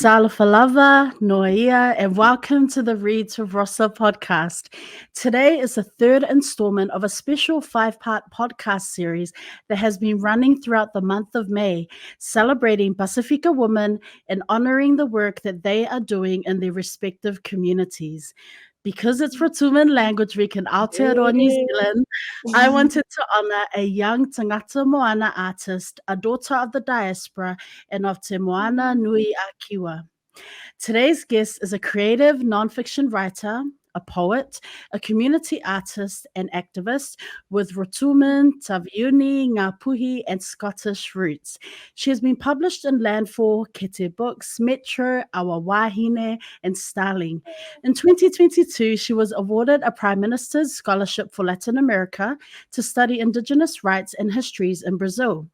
Talafalava, Noia, and welcome to the ReadswithRosa podcast. Today is the third installment of a special 5-part podcast series that has been running throughout the month of May, celebrating Pasifika women and honoring the work that they are doing in their respective communities. Because it's Rotuman Language Week in Aotearoa, New Zealand, I wanted to honour a young Tangata Moana artist, a daughter of the diaspora and of Te Moana Nui a Kiwa. Today's guest is a creative nonfiction writer, a poet, a community artist, and activist with Rotuman, Taveuni, Ngā Puhi and Scottish roots. She has been published in Landfall, Kete Books, Metro, Awa Waine and Starling. In 2022, she was awarded a Prime Minister's Scholarship for Latin America to study Indigenous rights and histories in Brazil.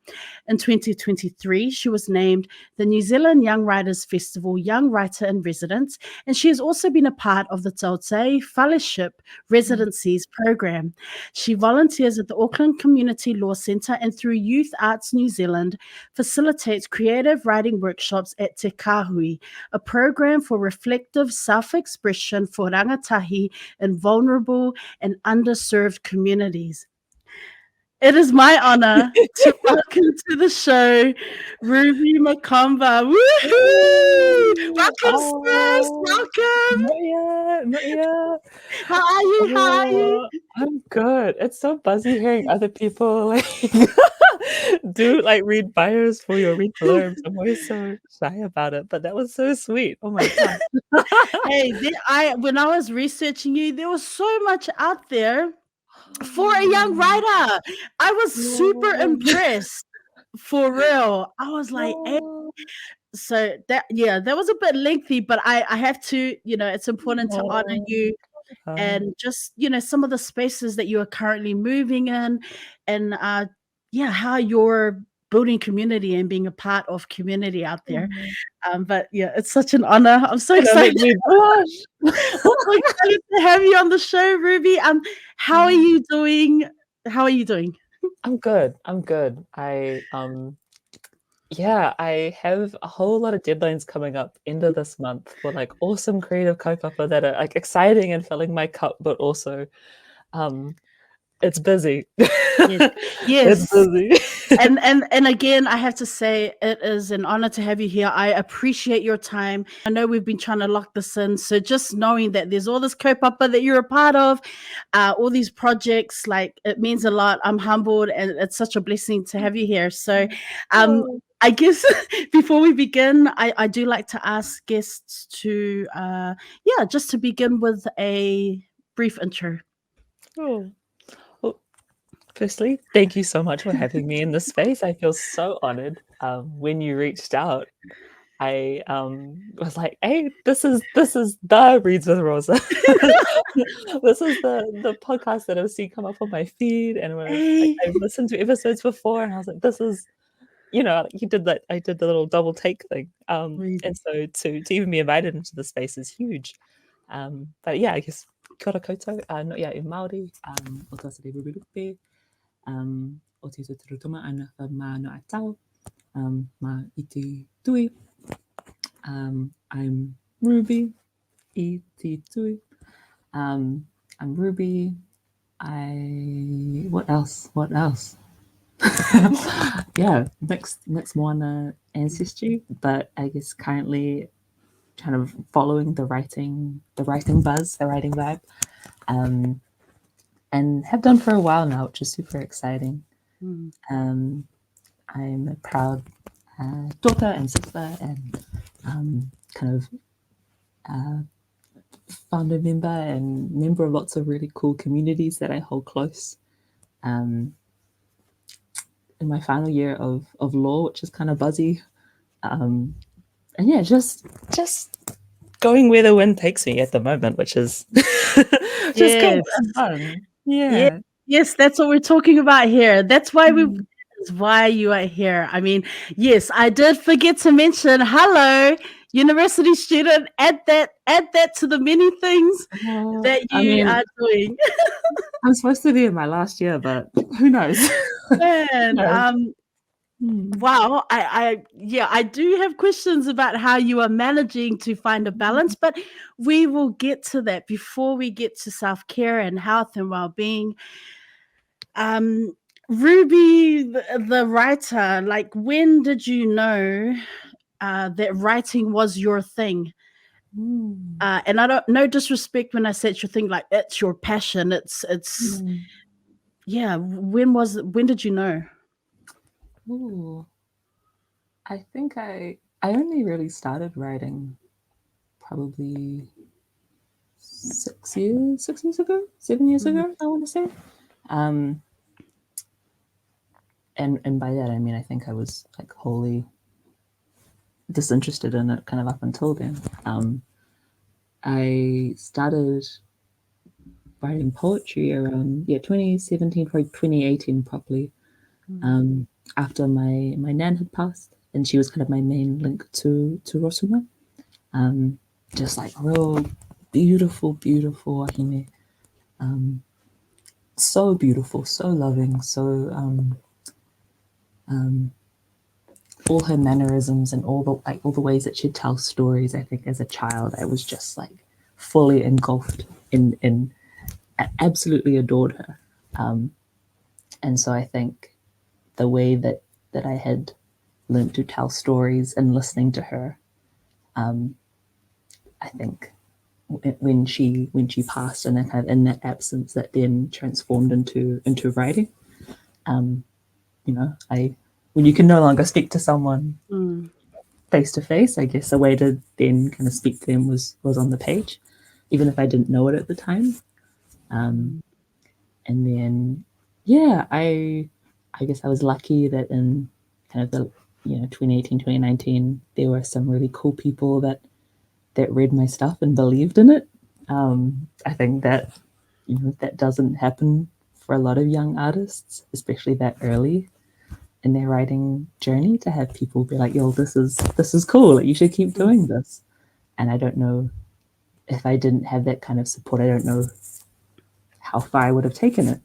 In 2023, she was named the New Zealand Young Writers Festival Young Writer in Residence, and she has also been a part of the Tautei Fellowship Residencies program. She volunteers at the Auckland Community Law Centre and through Youth Arts New Zealand facilitates creative writing workshops at Te Kahui, a program for reflective self-expression for Rangatahii in vulnerable and underserved communities. It is my honor to welcome to the show Ruby Macomber. Woohoo! Welcome, sis. Welcome. Not yet. How are you? How are you? I'm good. It's so buzzy hearing other people read bios for your read blurbs. I'm always so shy about it, but that was so sweet. Oh my god. Hey, when I was researching you, there was so much out there for a young writer. I was super impressed, for real. I was like, hey. So that was a bit lengthy, but I have to, it's important to honor you and just, some of the spaces that you are currently moving in and how you're building community and being a part of community out there. But yeah, it's such an honor. I'm so excited. I'm so excited to have you on the show, Ruby. How are you doing? I'm good. I have a whole lot of deadlines coming up end of this month for awesome creative kaupapa that are exciting and filling my cup, but also it's busy. Yes. It's busy. and again, I have to say it is an honor to have you here. I appreciate your time. I know we've been trying to lock this in, so just knowing that there's all this kaupapa that you're a part of, all these projects, it means a lot. I'm humbled, and it's such a blessing to have you here. So I guess before we begin, I do like to ask guests to just to begin with a brief intro. Firstly, thank you so much for having me in this space. I feel so honored. When you reached out, I was like, "Hey, this is the Reads with Rosa. This is the podcast that I've seen come up on my feed, and I've listened to episodes before, and I was like, this is, you did that. I did the little double take thing, and so to even be invited into the space is huge. But yeah, I guess kia ora koutou. No ia e Māori. O tasa te rubirupe. O te Rotuma ana mā no atau, mā iti tui. I'm Ruby, iti tui. I'm Ruby. What else? Yeah, mixed Moana ancestry, but I guess currently kind of following the writing buzz, the writing vibe. And have done for a while now, which is super exciting. I'm a proud daughter and sister and kind of founder member and member of lots of really cool communities that I hold close. In my final year of law, which is kind of buzzy. And yeah, just going where the wind takes me at the moment, which is just kind of fun. Yeah. Yes, that's what we're talking about here. That's why why you are here. I mean, yes, I did forget to mention, hello, university student, add that to the many things that you are doing. I'm supposed to be in my last year, but who knows? And Wow, I do have questions about how you are managing to find a balance, but we will get to that before we get to self-care and health and well-being. Um, Ruby, the writer, like when did you know that writing was your thing? And I don't, no disrespect when I said it's your thing, like it's your passion. It's yeah. When did you know? Ooh. I think I only really started writing probably 6 years ago, 7 years ago, I want to say. And by that I mean I think I was like wholly disinterested in it kind of up until then. I started writing poetry around 2017, probably 2018 properly. After my nan had passed, and she was kind of my main link to Rotuma. Just like real beautiful, beautiful wahine. So beautiful, so loving, so all her mannerisms and all the ways that she'd tell stories. I think as a child, I was just like fully engulfed in I absolutely adored her. And so I think the way that I had learned to tell stories and listening to her, I think when she passed and then kind of in that absence that then transformed into writing. You know, when you can no longer speak to someone face to face, I guess a way to then kind of speak to them was on the page, even if I didn't know it at the time. And then I guess I was lucky that in kind of the 2018, 2019, there were some really cool people that read my stuff and believed in it. I think that that doesn't happen for a lot of young artists, especially that early in their writing journey, to have people be like, "Yo, this is cool. Like, you should keep doing this." And I don't know if I didn't have that kind of support. I don't know how far I would have taken it.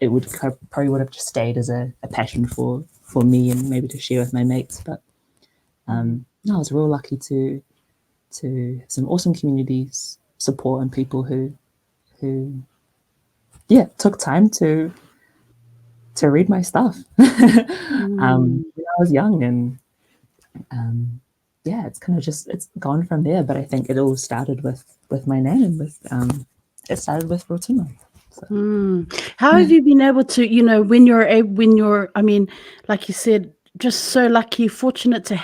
It would probably would have just stayed as a passion for me and maybe to share with my mates. But no, I was real lucky to have some awesome communities support and people who took time to read my stuff when I was young. And it's kind of just it's gone from there. But I think it all started with my nan and with it started with Rotuma. So. How have you been able to, when you're, I mean, like you said, just so lucky, fortunate to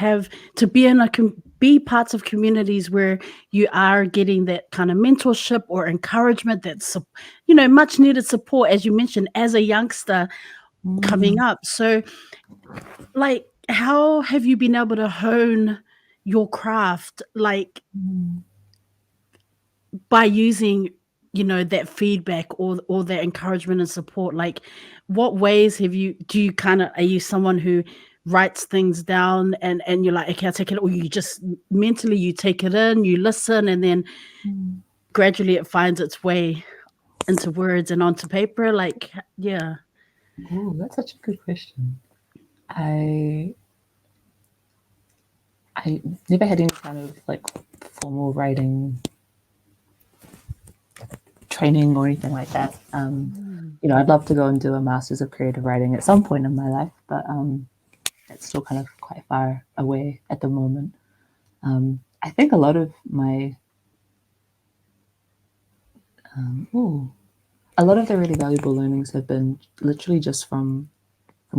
be parts of communities where you are getting that kind of mentorship or encouragement, that's, much needed support, as you mentioned, as a youngster coming up. So, like, how have you been able to hone your craft, like, by using that feedback or that encouragement and support? Like, what ways are you someone who writes things down and you're like, okay, I'll take it, or you just mentally you take it in, you listen, and then gradually it finds its way into words and onto paper? Like, yeah. Oh, that's such a good question. I never had any kind of like formal writing training or anything like that. I'd love to go and do a master's of creative writing at some point in my life, but it's still kind of quite far away at the moment. I think a lot of my a lot of the really valuable learnings have been literally just from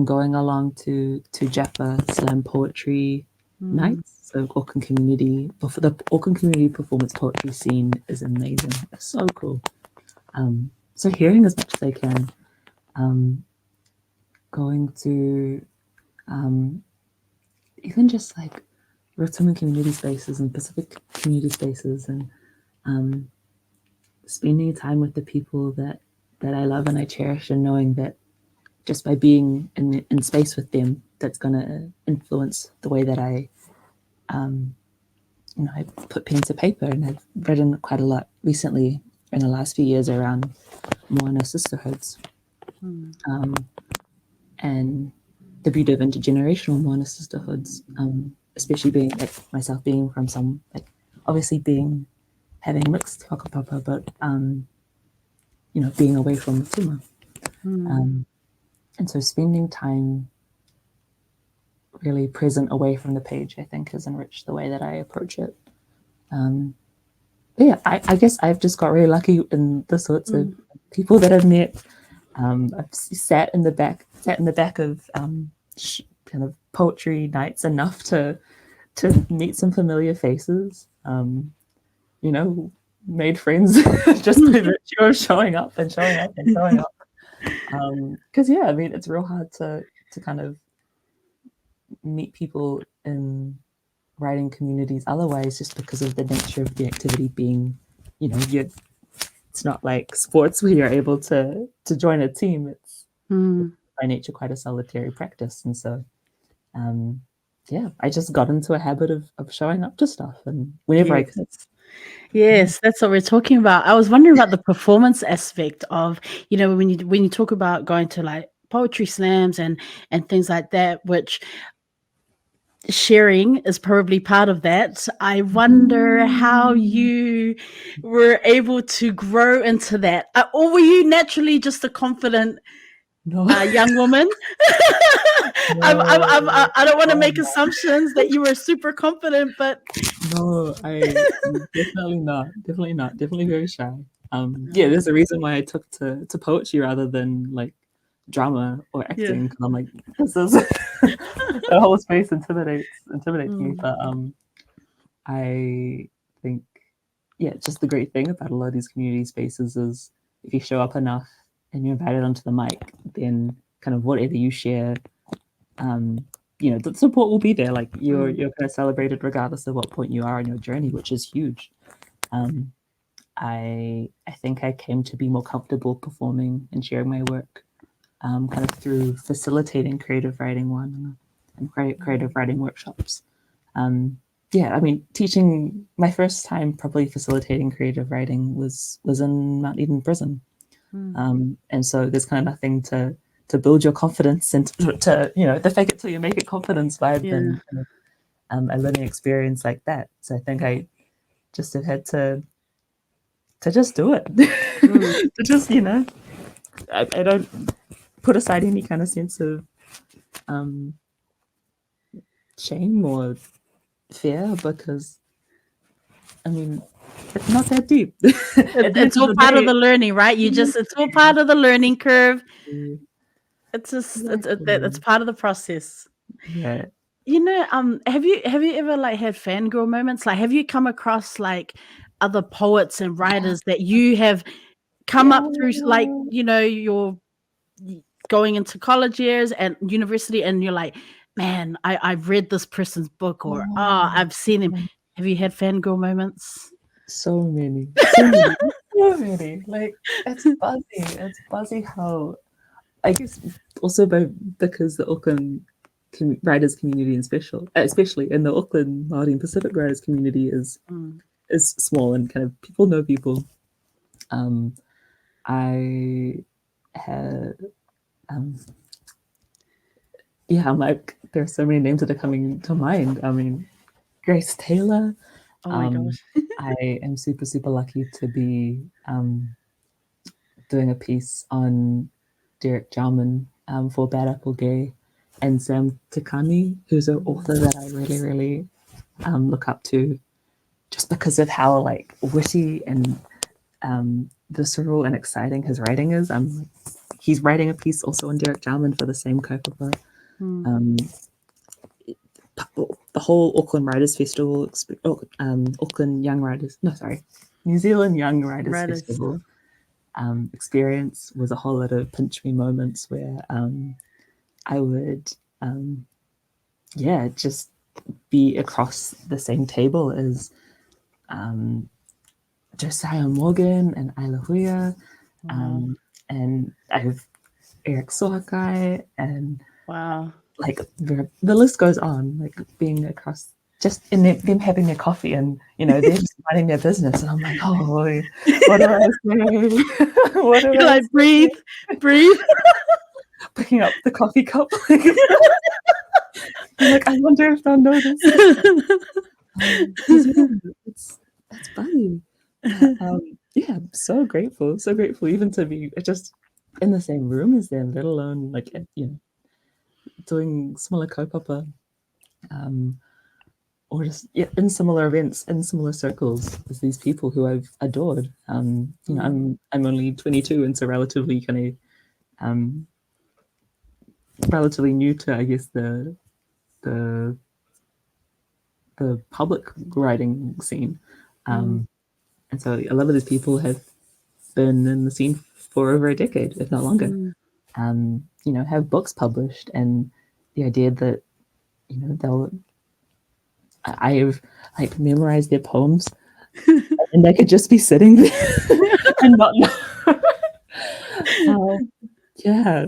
going along to Jaffa slam poetry nights. So Auckland Community, the Auckland Community performance poetry scene is amazing. It's so cool. So hearing as much as I can, going to even just like Rotuman community spaces and Pacific community spaces, and spending time with the people that I love and I cherish, and knowing that just by being in space with them, that's going to influence the way that I put pen to paper. And I've written quite a lot recently in the last few years around Moana sisterhoods. And the beauty of intergenerational moana sisterhoods, especially being like myself being from some like obviously having mixed whakapapa, but being away from Rotuma. And so spending time really present away from the page, I think, has enriched the way that I approach it. But yeah, I guess I've just got really lucky in the sorts of people that I've met. I've sat in the back of kind of poetry nights enough to meet some familiar faces. Made friends just by virtue of showing up. Because yeah, I mean, it's real hard to kind of meet people in writing communities otherwise, just because of the nature of the activity being, it's not like sports where you're able to join a team. It's by nature quite a solitary practice, and so yeah, I just got into a habit of showing up to stuff and whenever I could. Yes, that's what we're talking about. I was wondering about the performance aspect of, when you talk about going to like poetry slams and things like that, which sharing is probably part of that. I wonder how you were able to grow into that. Or were you naturally just a confident young woman? I don't want to make assumptions that you were super confident, but no, I definitely not. Definitely very shy. Yeah, there's a reason why I took to poetry rather than like drama or acting. Because I'm like, this is the whole space intimidates me. But I think, yeah, just the great thing about a lot of these community spaces is if you show up enough and you're invited onto the mic, then kind of whatever you share, the support will be there. Like you're kind of celebrated regardless of what point you are on your journey, which is huge. I think I came to be more comfortable performing and sharing my work, kind of through facilitating creative writing and creative writing workshops. Yeah, I mean, teaching my first time probably facilitating creative writing was in Mount Eden prison, and so there's kind of nothing to build your confidence and to the fake it till you make it confidence vibe than a learning experience like that. So I think I just have had to just do it, to just I don't put aside any kind of sense of shame or fear, because I mean, it's not that deep. It's all part of the learning, right? It's all part of the learning curve. It's just it's part of the process. Yeah. Have you ever like had fangirl moments? Like, have you come across like other poets and writers that you have come up through, like, you're going into college years and university, and you're like, man, I've read this person's book, or I've seen him. Have you had fangirl moments? So many. Like, it's buzzy how, I guess, also because the Auckland writers community especially in the Auckland Māori and Pacific writers community is small and kind of people know people. I had I'm like, there's so many names that are coming to mind. I mean, Grace Taylor. Oh my gosh. I am super, super lucky to be doing a piece on Derek Jarman for Bad Apple Gay, and Sam Tikani, who's an author that I really, really look up to, just because of how like witty and visceral and exciting his writing is. He's writing a piece also on Derek Jarman for the same kaupapa. The whole Auckland Writers Festival, New Zealand Young Writers Festival experience was a whole lot of pinch me moments where I would just be across the same table as Josiah Morgan and Isla Huia, and I have Eric Sohakai, and like the list goes on, like being across, just in them having their coffee and they're just minding their business, and I'm like, oh boy, what do I say? What do I say? Breathe. picking up the coffee cup. I'm like, I wonder if they'll notice. It's funny. Yeah, I'm so grateful even to be just in the same room as them, let alone like doing similar kaupapa, or just in similar events, in similar circles as these people who I've adored. I'm only 22, and so relatively kind of relatively new to, I guess, the public writing scene. And so a lot of these people have been in the scene for over a decade, if not longer. Have books published, and the idea that I have like memorized their poems, and they could just be sitting there and not know. Yeah,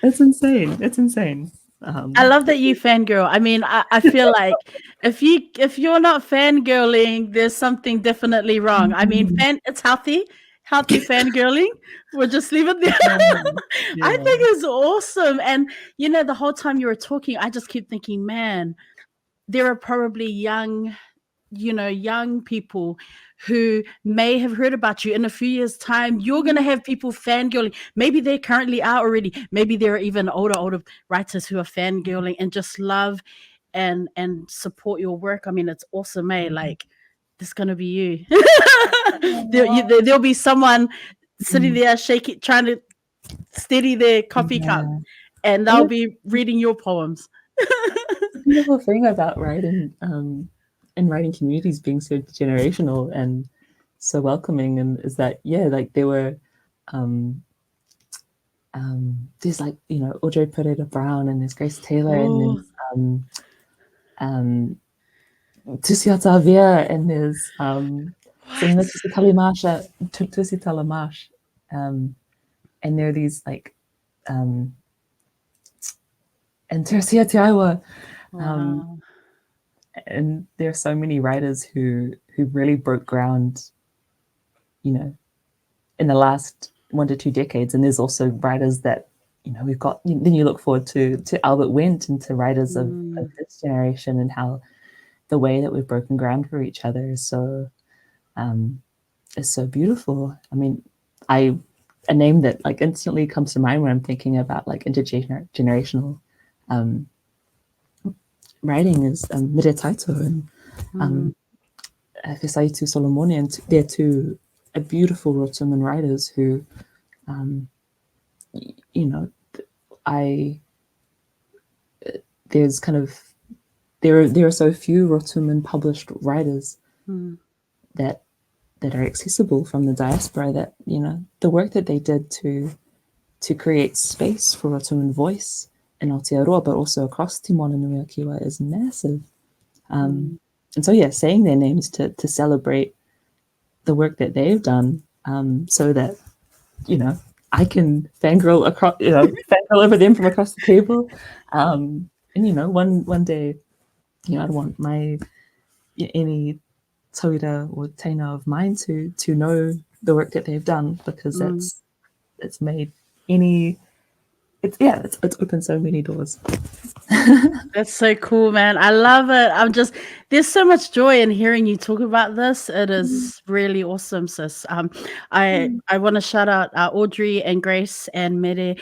it's insane. It's insane. I love that you fangirl. I mean, I feel like if you're not fangirling, there's something definitely wrong. I mean, it's healthy fangirling. We'll just leave it there. I think it's awesome. And the whole time you were talking, I just keep thinking, man, there are probably young people who may have heard about you. In a few years' time, you're going to have people fangirling. Maybe they currently are already. Maybe there are even older writers who are fangirling and just love and support your work. I mean, it's awesome, like this is going to be you. There'll be someone sitting there shaking, trying to steady their coffee cup, and they'll be reading your poems. The beautiful thing about writing and writing communities being so generational and so welcoming, and is that like there were there's like Audrey Pereira Brown, and there's Grace Taylor, and there's Tusi Atavia, and there's Selena Tusi Talamash, and there are these like and Tercia Tiawa. And there are so many writers who really broke ground, in the last 1 to 2 decades. And there's also writers that, we've got, then you look forward to Albert Wendt and to writers of this generation, and how the way that we've broken ground for each other is so beautiful. I mean, a name that like instantly comes to mind when I'm thinking about like intergenerational writing is Mire Taito and Fesaitu Solomoni, and they're two beautiful Rotuman writers who, there's kind of there are so few Rotuman published writers that are accessible from the diaspora, that the work that they did to create space for Rotuman voice in Aotearoa, but also across Timor and Nuiakiwa, is massive. And so, saying their names to celebrate the work that they've done, so that, I can fangirl across, fangirl over them from across the table. And, one day, I'd want any tauira or teina of mine to know the work that they've done, because it's made it's opened so many doors. That's so cool, man. I love it. There's so much joy in hearing you talk about this. It is really awesome, sis. I want to shout out Audrey and Grace and Mere,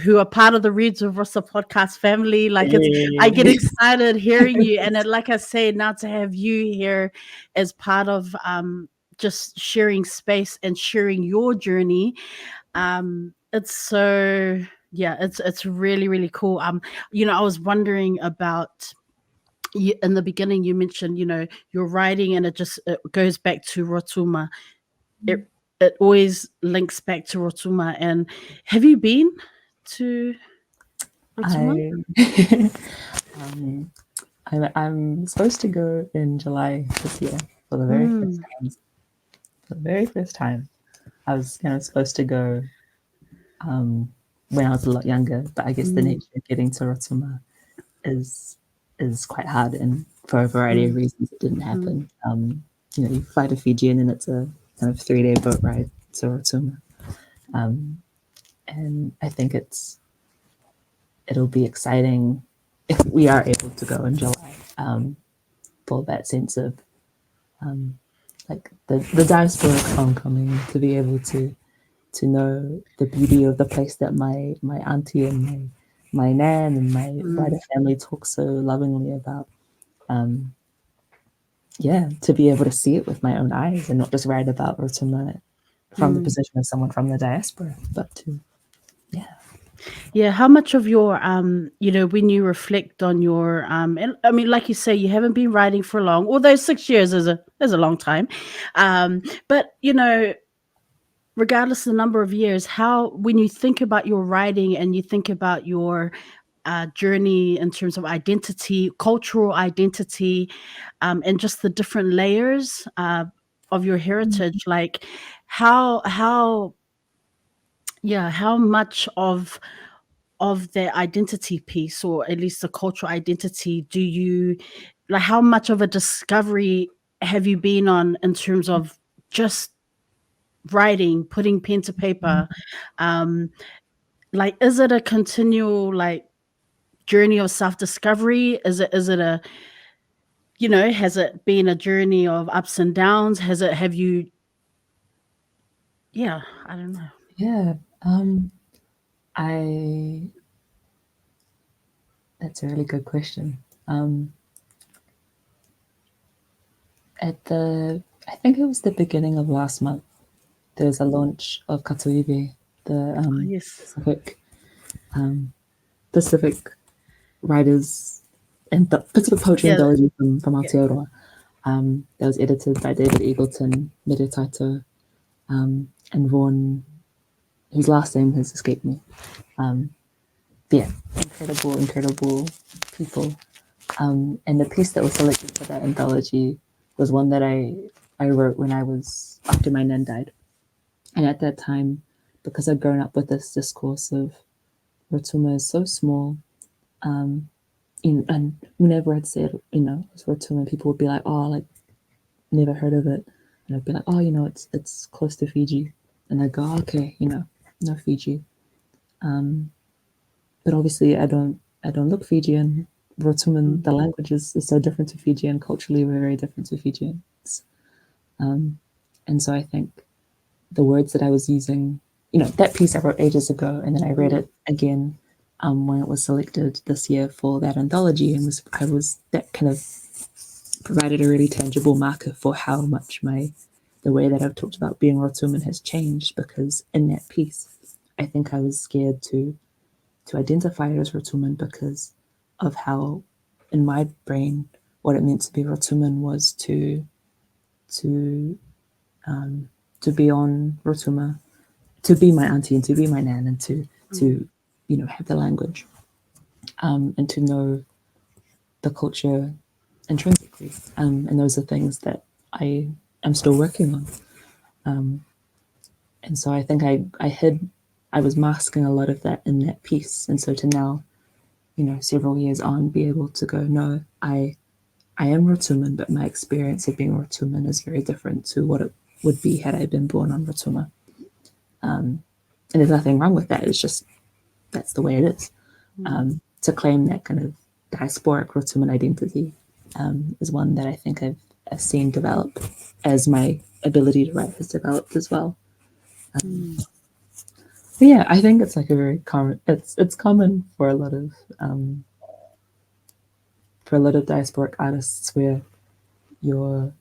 who are part of the Reads with Rosa podcast family. Like, I get excited hearing you, and like I say, now to have you here as part of just sharing space and sharing your journey. It's so. Yeah, it's really, really cool. I was wondering about you, in the beginning you mentioned, your writing, and it goes back to Rotuma. It always links back to Rotuma. And have you been to Rotuma? I'm supposed to go in July this year for the very first time. For the very first time, I was kind of supposed to go when I was a lot younger, but I guess the nature of getting to Rotuma is quite hard, and for a variety of reasons it didn't happen. You fly to Fiji, and then it's a kind of 3-day boat ride to Rotuma, and I think it's it'll be exciting if we are able to go in July, for that sense of like the diasporic homecoming, to be able to know the beauty of the place that my auntie and my nan and my wider family talk so lovingly about. Yeah, to be able to see it with my own eyes and not just write about Rotuma from the position of someone from the diaspora, but to, Yeah, how much of your when you reflect on your and I mean, like you say, you haven't been writing for long, although 6 years is a long time. But regardless of the number of years, how when you think about your writing and you think about your journey in terms of identity, cultural identity, and just the different layers of your heritage, like how how much of the identity piece, or at least the cultural identity, do you like, how much of a discovery have you been on in terms of just writing, putting pen to paper? Like, is it a continual like journey of self-discovery? Is it a, has it been a journey of ups and downs? Have you I don't know. yeah. I That's a really good question. I think it was the beginning of last month, there was a launch of Kahui, the Yes. Pacific writers and the Pacific poetry Yeah. anthology from Aotearoa. That was edited by David Eagleton, Mere Taito, and Vaughan, whose last name has escaped me. Yeah, incredible people. And the piece that was selected for that anthology was one that I wrote when I was after my nan died. And at that time, because I'd grown up with this discourse of Rotuma is so small, and whenever I'd said, it's Rotuma, people would be like, oh, like, never heard of it. And I'd be like, oh, it's close to Fiji. And I'd go, okay, no Fiji. But obviously I don't look Fijian. Rotuman, the language is so different to Fijian. Culturally, we're very different to Fijians. And so I think the words that I was using, that piece I wrote ages ago, and then I read it again when it was selected this year for that anthology, and that kind of provided a really tangible marker for how much the way that I've talked about being Rotuman has changed, because in that piece, I think I was scared to identify it as Rotuman because of how, in my brain, what it meant to be Rotuman was to be on Rotuma, to be my auntie and to be my nan, and to have the language, and to know the culture intrinsically. And those are things that I am still working on. And so I think I was masking a lot of that in that piece. And so to now, several years on, be able to go, no, I am Rotuman, but my experience of being Rotuman is very different to what it would be had I been born on Rotuma. And there's nothing wrong with that. It's just, that's the way it is. To claim that kind of diasporic Rotuman identity is one that I think I've seen develop as my ability to write has developed as well. But yeah, I think it's like a very common. It's common for a lot of diasporic artists where you're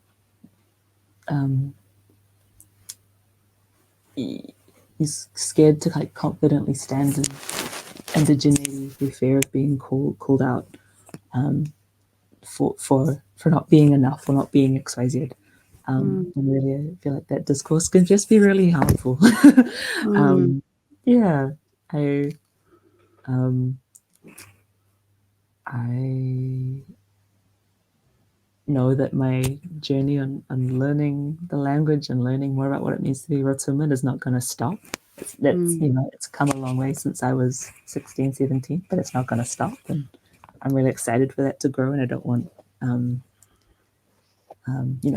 scared to like confidently stand in indigeneity through fear of being called out for not being enough or not being XYZ. And really, I feel like that discourse can just be really harmful. Yeah, I know that my journey on learning the language and learning more about what it means to be Rotuman is not going to stop. It's come a long way since I was 16, 17, but it's not going to stop. And I'm really excited for that to grow. And I don't want, I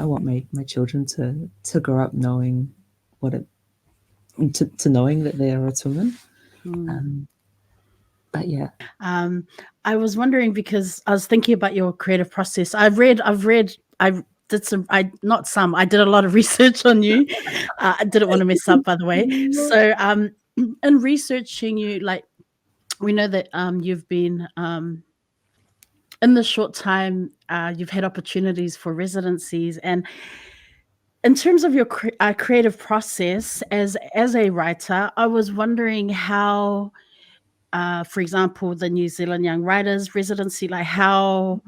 want my children to grow up knowing to knowing that they are Rotuman. But yeah. I was wondering because I was thinking about your creative process. I did a lot of research on you. I didn't want to mess up, by the way. So, in researching you, like, we know that you've been in the short time you've had opportunities for residencies, and in terms of your creative process as a writer, I was wondering how, for example, the New Zealand Young Writers Residency, like how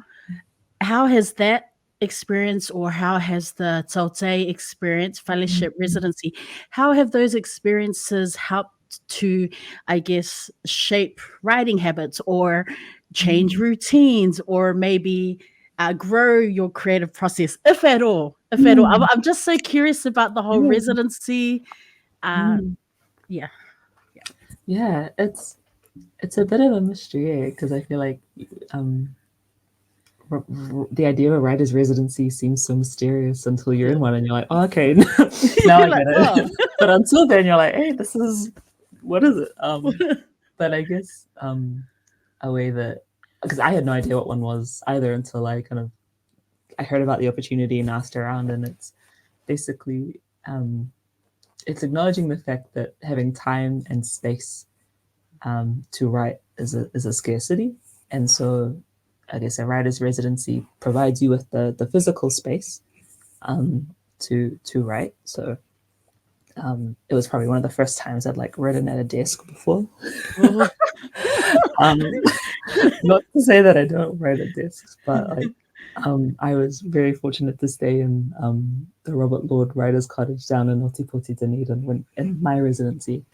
has that experience, or how has the Taute experience, fellowship residency, how have those experiences helped to, I guess, shape writing habits or change routines, or maybe grow your creative process, if at all? If at all, I'm just so curious about the whole residency. Yeah. Yeah, it's a bit of a mystery because I feel like the idea of a writer's residency seems so mysterious until you're in one and you're like, oh, okay, now I get it. But until then, you're like, hey, what is it? But I guess a way that, because I had no idea what one was either until I heard about the opportunity and asked around, and it's basically it's acknowledging the fact that having time and space to write is a scarcity, and so I guess a writer's residency provides you with the physical space to write. So it was probably one of the first times I'd like written at a desk before. Not to say that I don't write at desks, but like I was very fortunate to stay in the Robert Lord Writers' Cottage down in Otipoti, Dunedin in my residency.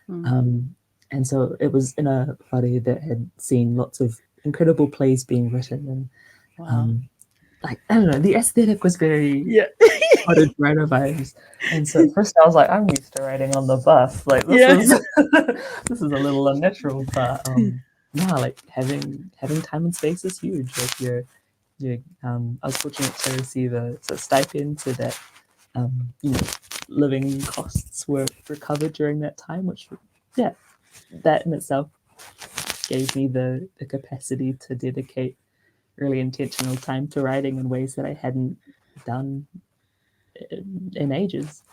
And so it was in a whare that had seen lots of incredible plays being written, and like, I don't know, the aesthetic was very cottage writer vibes. And so at first I was like, I'm used to writing on the bus. Like this is this is a little unnatural, but like having time and space is huge. Like you're I was fortunate to receive a stipend so that living costs were recovered during that time, which that in itself gave me the capacity to dedicate really intentional time to writing in ways that I hadn't done in ages.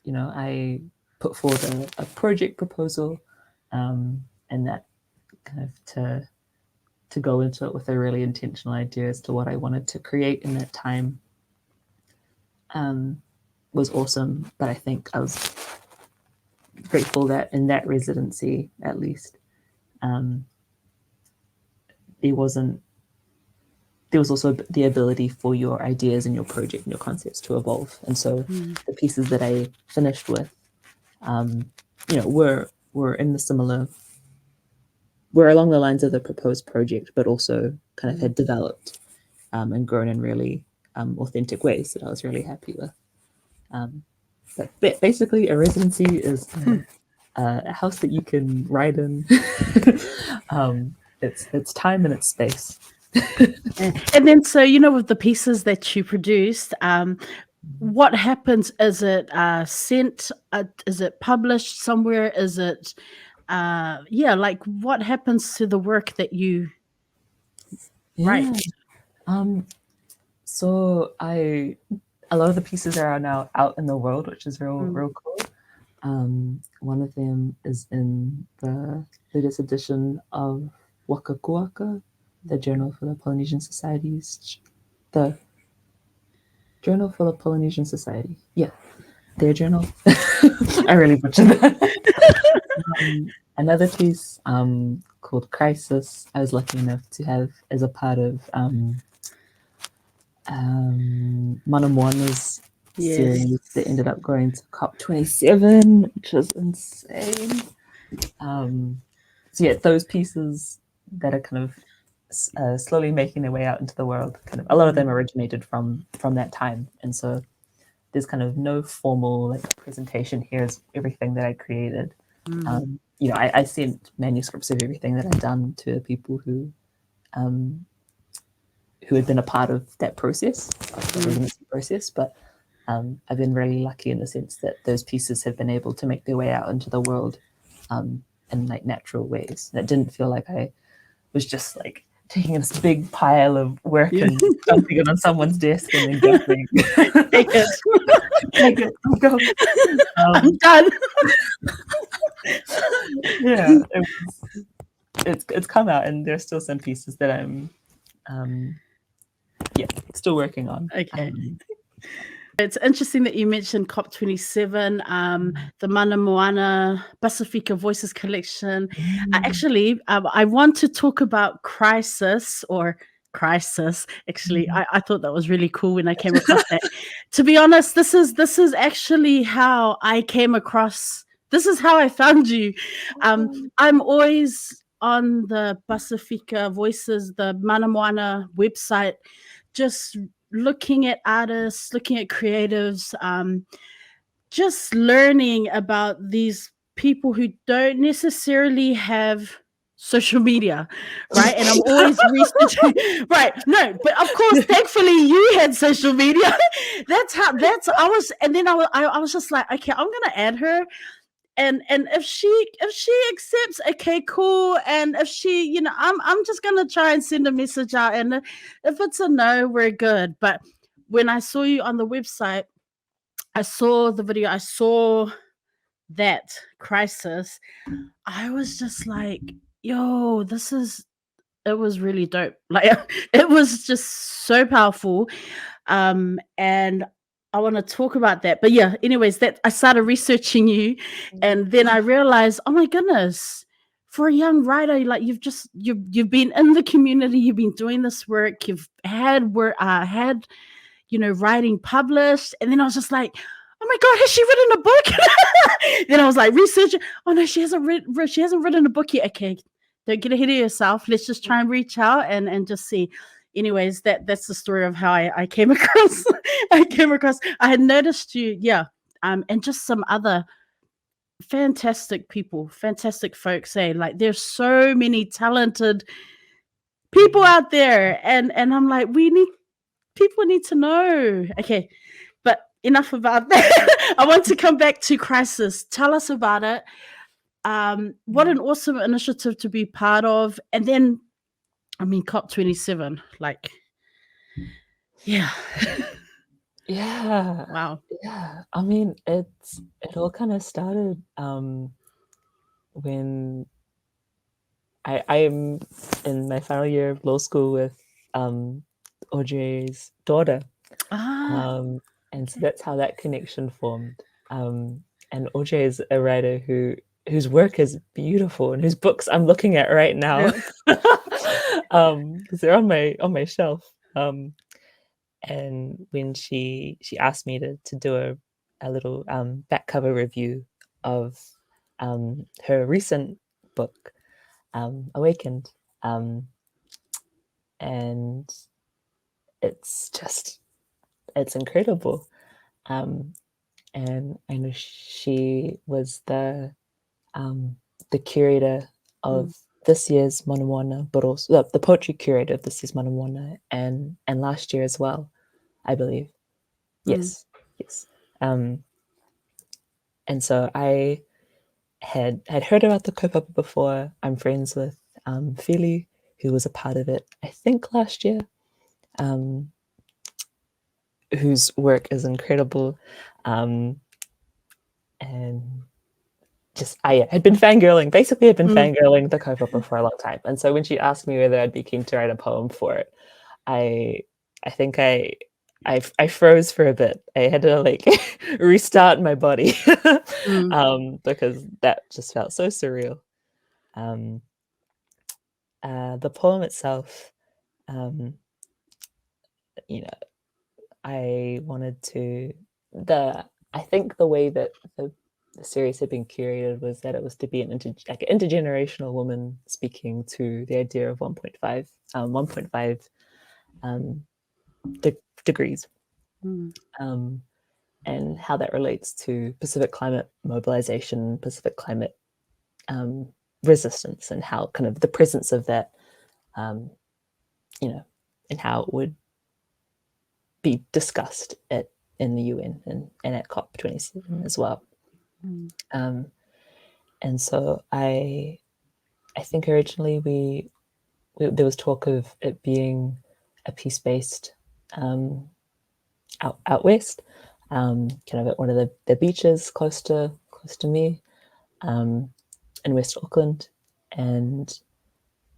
I put forward a project proposal, and that kind of to go into it with a really intentional idea as to what I wanted to create in that time was awesome. But I think I was grateful that in that residency, at least, there was also the ability for your ideas and your project and your concepts to evolve. And so the pieces that I finished with, were in the similar, were along the lines of the proposed project, but also kind of had developed and grown in really authentic ways that I was really happy with. But basically, a residency is a house that you can write in. It's time and it's space. And then, so with the pieces that you produced, what happens? Is it sent? Is it published somewhere? Is it like what happens to the work that you write? So a lot of the pieces are now out in the world, which is real cool. One of them is in the latest edition of Waka Kuaka, the Journal for the Polynesian Societies. The Journal for the Polynesian Society. Yeah, their journal. I really butchered that. Another piece called Crisis, I was lucky enough to have as a part of Mana Moana's series that ended up going to COP27, which was insane. So yeah, those pieces that are kind of slowly making their way out into the world, kind of a lot of them originated from that time, and so there's kind of no formal like presentation. Here's everything that I created. I sent manuscripts of everything that I'd done to people who had been a part of that process, of the residency process, but I've been really lucky in the sense that those pieces have been able to make their way out into the world in like natural ways. And it didn't feel like I was just like taking this big pile of work and dumping it on someone's desk and then going, Take it. take it, go. I'm done. Yeah, it's come out, and there's still some pieces that I'm still working on. Okay. It's interesting that you mentioned COP27, the Mana Moana Pacifica Voices collection. Actually, I want to talk about crisis. Actually, I thought that was really cool when I came across that. To be honest, this is actually how I came across. This is how I found you. I'm always on the Pacifica Voices, the Mana Moana website, just looking at artists, looking at creatives, just learning about these people who don't necessarily have social media, right? And I'm always researching, right? No, but of course, thankfully, you had social media. I was just like, okay, I'm gonna add her. And if she accepts, okay, cool. And if she, I'm just gonna try and send a message out. And if it's a no, we're good. But when I saw you on the website, I saw the video, I saw that crisis, I was just like, yo, it was really dope. Like it was just so powerful. And I want to talk about that. But yeah, anyways, that I started researching you, and then I realized, oh my goodness, for a young writer, like you've been in the community, you've been doing this work, you've had writing published, and then I was just like, oh my god, has she written a book? Then I was like researching. Oh no, she hasn't written a book yet. Okay, don't get ahead of yourself. Let's just try and reach out and just see. Anyways, that's the story of how I came across. I had noticed you, and just some other fantastic people, fantastic folks. Like there's so many talented people out there, and I'm like, people need to know. Okay, but enough about that. I want to come back to crisis. Tell us about it. What an awesome initiative to be part of, and then COP27, like, yeah. Wow. Yeah, I mean, it all kind of started when I'm in my final year of law school with Audrey's daughter, and so that's how that connection formed. And Audrey is a writer whose work is beautiful and whose books I'm looking at right now, because they're on my shelf. And when she asked me to do a little back cover review of her recent book, Awakened, and it's incredible. And I know she was the curator of this year's Mana Moana, but also the poetry curator of this year's Mana Moana, and last year as well, I believe. Yes. And so I had heard about the kaupapa before. I'm friends with Philly, who was a part of it, I think last year, whose work is incredible. And just I had been fangirling. Basically, I'd been fangirling the kaupapa for a long time. And so when she asked me whether I'd be keen to write a poem for it, I think I froze for a bit. I had to like restart my body because that just felt so surreal. The poem itself, I wanted to I think the way that the series had been curated was that it was to be an intergenerational woman speaking to the idea of 1.5 degrees, and how that relates to Pacific climate mobilization, Pacific climate resistance, and how kind of the presence of that, and how it would be discussed in the UN and at COP27 as well. And so I think originally there was talk of it being a piece based out west, kind of at one of the beaches close to me, in West Auckland. And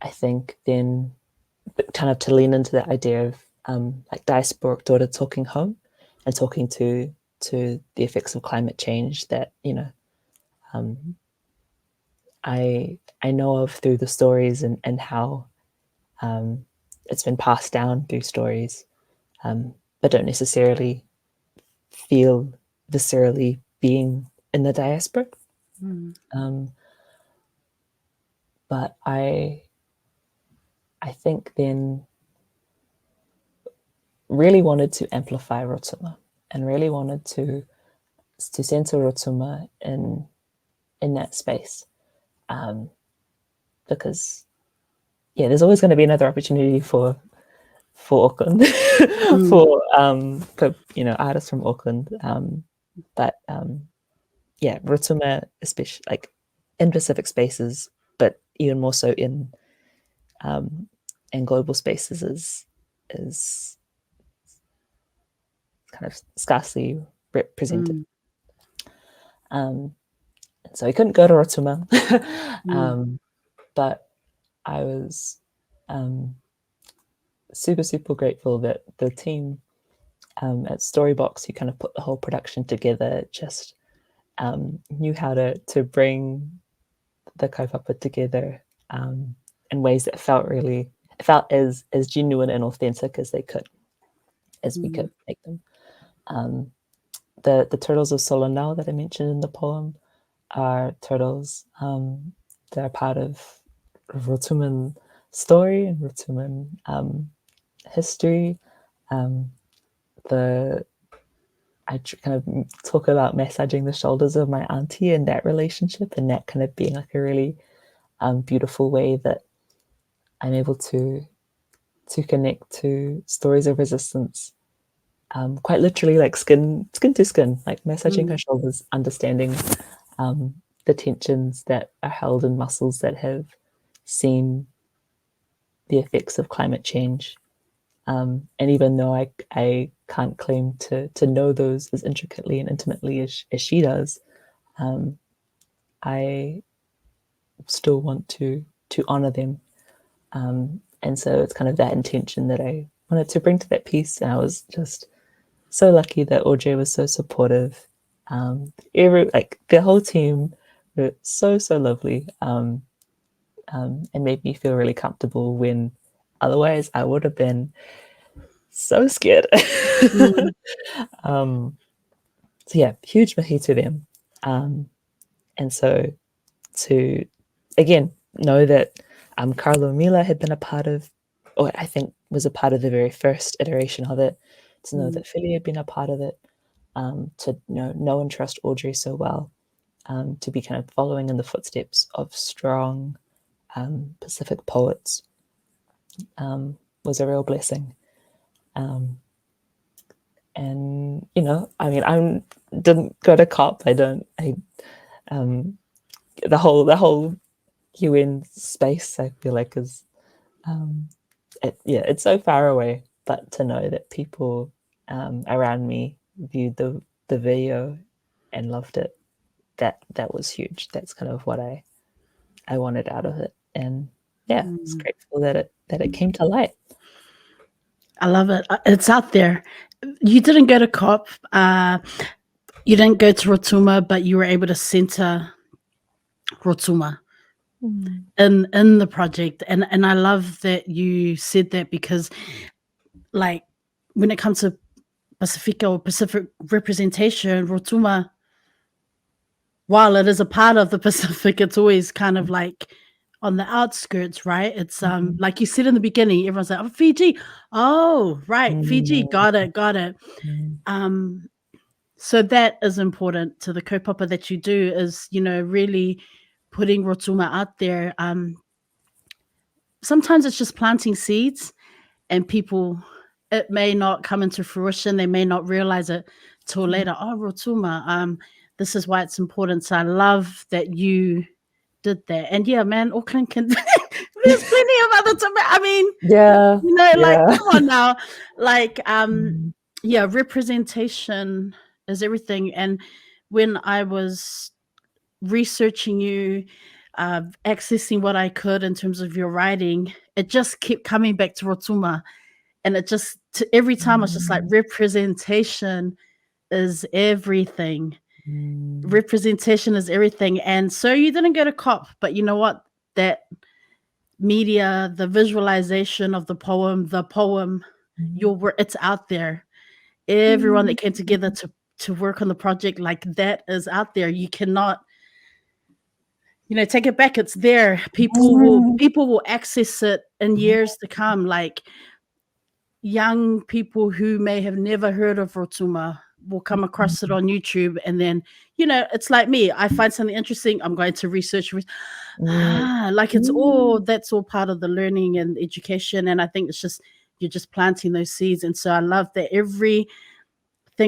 I think then kind of to lean into that idea of like diasporic daughter talking home and talking to the effects of climate change that, you know, I know of through the stories and how it's been passed down through stories, but don't necessarily feel viscerally being in the diaspora. But I think then really wanted to amplify Rotuma and really wanted to center Rotuma in that space, because there's always going to be another opportunity for Auckland, for you know, artists from Auckland, but Rotuma, especially like in Pacific spaces, but even more so in global spaces, is kind of scarcely represented. So I couldn't go to Rotuma, but I was super grateful that the team at Storybox, who kind of put the whole production together, just knew how to bring the kaupapa together in ways that felt as genuine and authentic as we could make them. The turtles of Solonau that I mentioned in the poem are turtles that are part of Rotuman story and Rotuman history. I kind of talk about massaging the shoulders of my auntie and that relationship, and that kind of being like a really beautiful way that I'm able to connect to stories of resistance, quite literally, like skin to skin, like massaging her shoulders, understanding the tensions that are held in muscles that have seen the effects of climate change. And even though I can't claim to know those as intricately and intimately as she does, I still want to honor them. And so it's kind of that intention that I wanted to bring to that piece. And I was just so lucky that Audrey was so supportive. The whole team were so lovely, and made me feel really comfortable when otherwise I would have been so scared. So yeah, huge mahi to them. And so to, again, know that Carlo Mila had been a part of, or I think was a part of the very first iteration of it, to know that Philly had been a part of it, to know and trust Audrey so well, to be kind of following in the footsteps of strong Pacific poets, was a real blessing. And I mean, I didn't go to COP. The whole UN space, I feel like, is it's so far away. But to know that people around me viewed the video and loved it, that was huge. That's kind of what I wanted out of it. And it's grateful that it came to light. I love it. It's out there. You didn't go to COP. You didn't go to Rotuma, but you were able to center Rotuma in the project. And I love that you said that, because like when it comes to Pacifica or Pacific representation, Rotuma, while it is a part of the Pacific, it's always kind of like on the outskirts, right? It's like you said in the beginning, everyone's like, oh, Fiji. Oh, right, Fiji, got it. So that is important to the kaupapa that you do, is, really putting Rotuma out there. Sometimes it's just planting seeds, and people, it may not come into fruition. They may not realize it till later. Oh, Rotuma, this is why it's important. So I love that you did that. And yeah, man, Auckland can there's plenty of other I mean, Yeah. you know, like, Yeah. come on now. Like, Mm. yeah, representation is everything. And when I was researching you, accessing what I could in terms of your writing, it just kept coming back to Rotuma. And it just, every time I was just like, representation is everything. Mm. Representation is everything. And so you didn't go to COP, but you know what? That media, the visualization of the poem, it's out there. Everyone that came together to work on the project, like, that is out there. You cannot, take it back. It's there. People will access it in years to come. Like, young people who may have never heard of Rotuma will come across it on YouTube, and then, it's like me. I find something interesting, I'm going to research. Like, that's all part of the learning and education. And I think it's just, you're just planting those seeds. And so I love that everything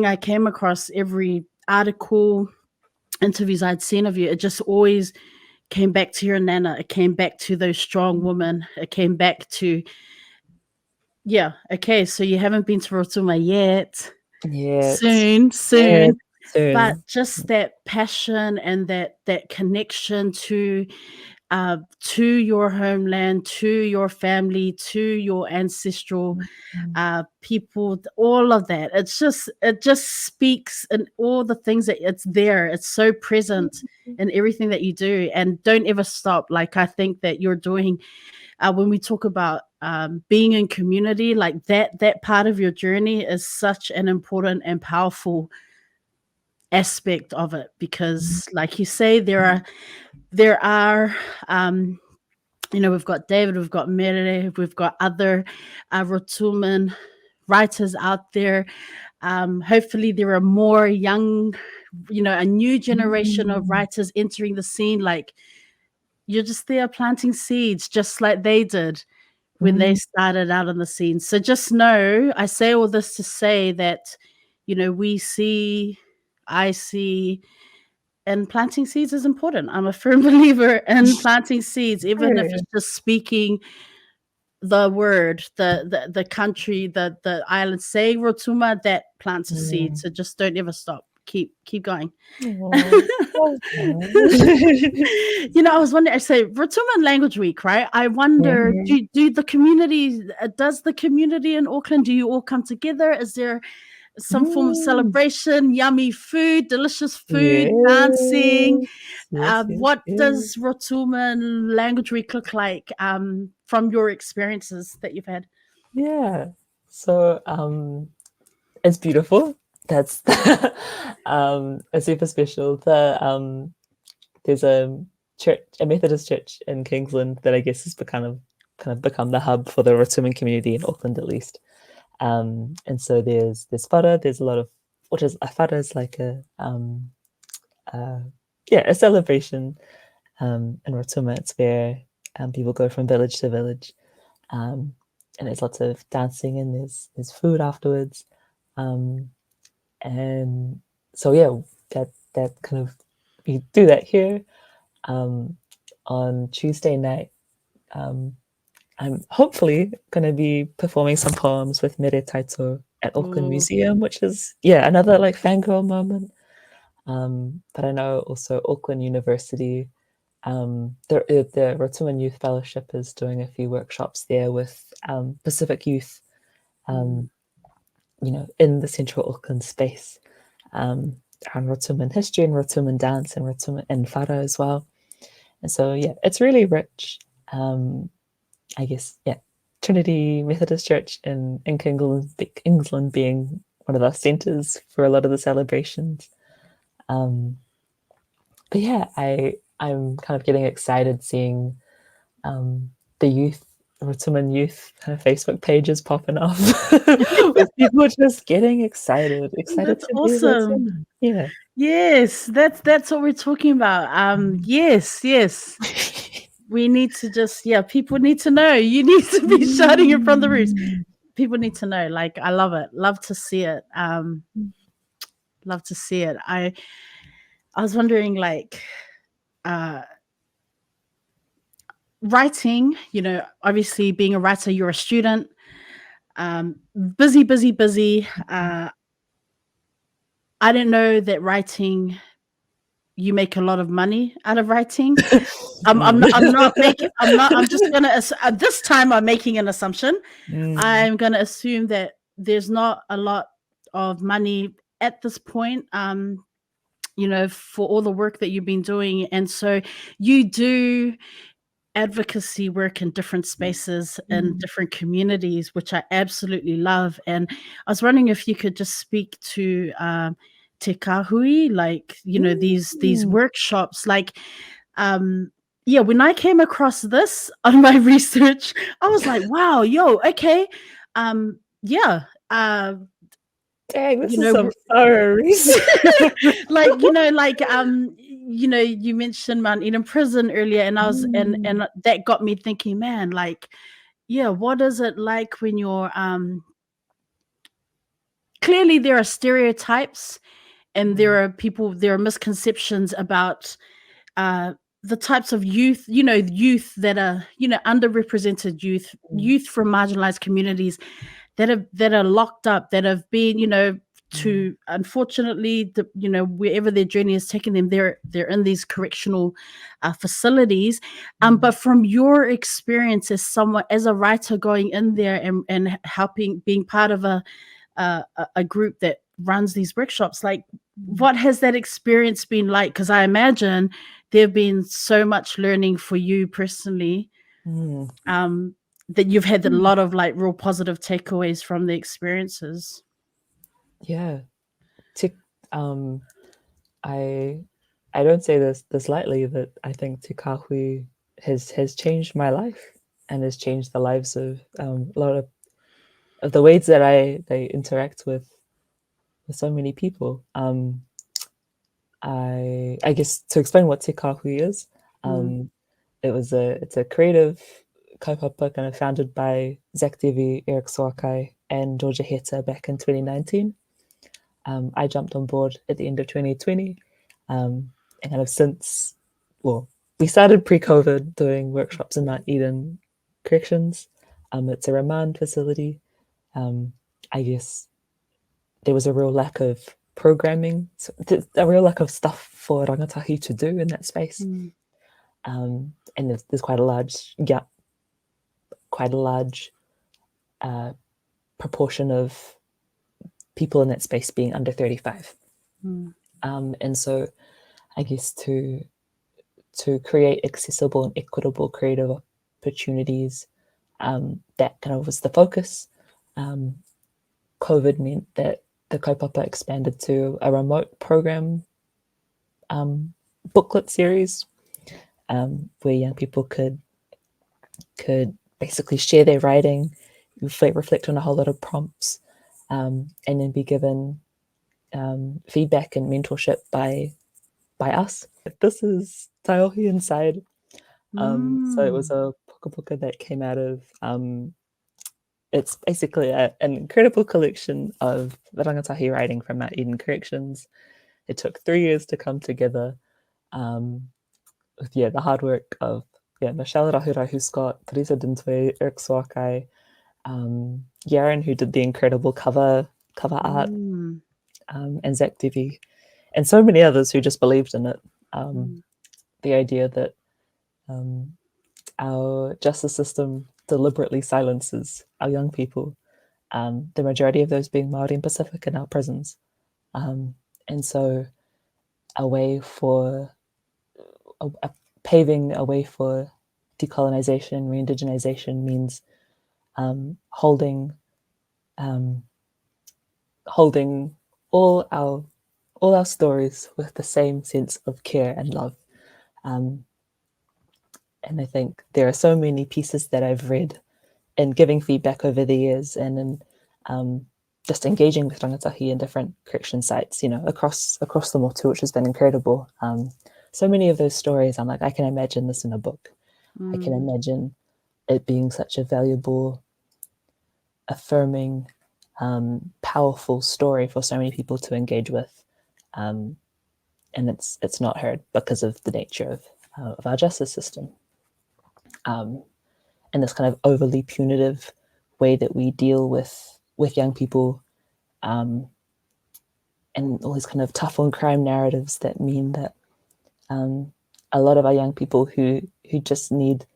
I came across, every article, interviews I'd seen of you, it just always came back to your nana. It came back to those strong women. It came back to, yeah, okay, so you haven't been to Rotuma yet. Soon. But just that passion and that connection to your homeland, to your family, to your ancestral people, all of that. It just speaks, and all the things that it's there. It's so present in everything that you do, and don't ever stop. Like, I think that you're doing, when we talk about being in community, like that part of your journey is such an important and powerful aspect of it, because, like you say, there are we've got David, we've got Mere, we've got other Rotuman writers out there. Hopefully there are more young, a new generation of writers entering the scene. Like, you're just there planting seeds, just like they did when they started out on the scene. So just know, I say all this to say that, I see, and planting seeds is important. I'm a firm believer in planting seeds, even if it's just speaking the word, the country, the island. Say Rotuma, that plants a seed. So just don't ever stop. Keep going. I was wondering, I say Rotuman Language Week, right? I wonder, do the community, does the community in Auckland, do you all come together? Is there some form of celebration, yummy food, delicious food, dancing? What does Rotuman Language Week look like from your experiences that you've had? Yeah. So it's beautiful. That's it's super special. There's a church, a Methodist church in Kingsland that I guess has kind of become the hub for the Rotuman community in Auckland, at least. And so there's whara. There's a lot of, what is a whara, is like a celebration in Rotuma. It's where people go from village to village, and there's lots of dancing, and there's food afterwards. And so that kind of, we do that here. On Tuesday night, I'm hopefully going to be performing some poems with Mere Taito at Auckland Museum, which is another like fangirl moment. But I know also Auckland University, the Rotuman Youth Fellowship is doing a few workshops there with Pacific youth, in the central Auckland space, around Rotuman history and Rotuman dance and Rotuman and whara as well. And so, it's really rich. I guess, Trinity Methodist Church in Kingsland being one of the centres for a lot of the celebrations. But I'm kind of getting excited seeing the Rotuman youth kind of Facebook pages popping off with people just getting excited That's to awesome. be Rotuman. Yes, that's what we're talking about. Yes. We need to just, people need to know. You need to be shouting it from the roofs. People need to know. Like, I love it. Love to see it. Love to see it. I was wondering, like, writing, obviously being a writer, you're a student, busy, busy, busy. I didn't know that writing, you make a lot of money out of writing. I'm just gonna this time I'm making an assumption. I'm gonna assume that there's not a lot of money at this point, for all the work that you've been doing. And so you do advocacy work in different spaces and different communities, which I absolutely love. And I was wondering if you could just speak to te kahui, like, these workshops, like, when I came across this on my research, I was like, wow, okay. Yeah. Dang, this is some thorough research. You mentioned Mount Eden Prison earlier, and I was and that got me thinking, man, like, what is it like when you're clearly there are stereotypes and there are misconceptions about the types of youth that are underrepresented youth from marginalized communities that are locked up, that have been to, unfortunately, wherever their journey has taken them, they're in these correctional facilities. But from your experience as a writer going in there and helping, being part of a group that runs these workshops, like, what has that experience been like? Because I imagine there have been so much learning for you personally, that you've had a lot of, like, real positive takeaways from the experiences. Yeah. I don't say this lightly, but I think Te Kahui has changed my life and has changed the lives of a lot of the ways that they interact with so many people. I guess to explain what Te Kahui is, it's a creative kaupapa kind of founded by Zach Devi, Eric Soakai, and Georgia Heta back in 2019. I jumped on board at the end of 2020, and kind of since, well, we started pre-COVID doing workshops in Mount Eden Corrections. It's a remand facility. I guess there was a real lack of programming, so a real lack of stuff for Rangatahii to do in that space. And there's quite a large gap, quite a large proportion of people in that space being under 35. And so I guess to create accessible and equitable creative opportunities, that kind of was the focus. COVID meant that the kaupapa expanded to a remote program booklet series, where young people could basically share their writing, reflect on a whole lot of prompts, and then be given feedback and mentorship by us. This is Taohi Inside. So it was a puka that came out of, it's basically an incredible collection of Rangatahii writing from Mount Eden Corrections. It took 3 years to come together, with the hard work of Michelle Rahurahu Scott, Teresa Dintwe, Eric Swakai, Yaren, who did the incredible cover art, and Zach Devi, and so many others who just believed in it. The idea that our justice system deliberately silences our young people, the majority of those being Māori and Pacific in our prisons. And so paving a way for decolonization, re-indigenization means holding all our stories with the same sense of care and love. And I think there are so many pieces that I've read and giving feedback over the years, and in just engaging with Rangatahii in different correction sites, across the motu, which has been incredible. So many of those stories, I'm like, I can imagine this in a book. I can imagine it being such a valuable, affirming, powerful story for so many people to engage with. it's not heard because of the nature of our justice system, and this kind of overly punitive way that we deal with young people, and all these kind of tough on crime narratives that mean that a lot of our young people who just need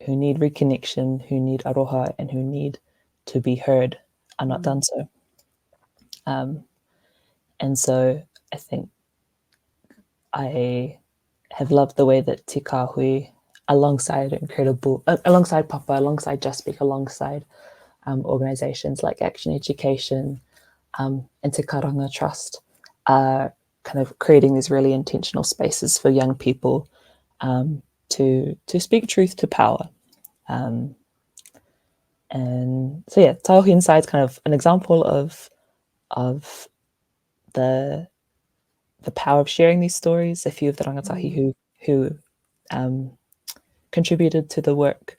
reconnection, who need aroha, and who need to be heard are not done so. And so I think I have loved the way that Te Kahui, alongside Papa, alongside Just Speak, alongside organisations like Action Education and Te Karanga Trust, are kind of creating these really intentional spaces for young people to speak truth to power. And so yeah, Taohi Inside is kind of an example of the power of sharing these stories. A few of the rangatahi who contributed to the work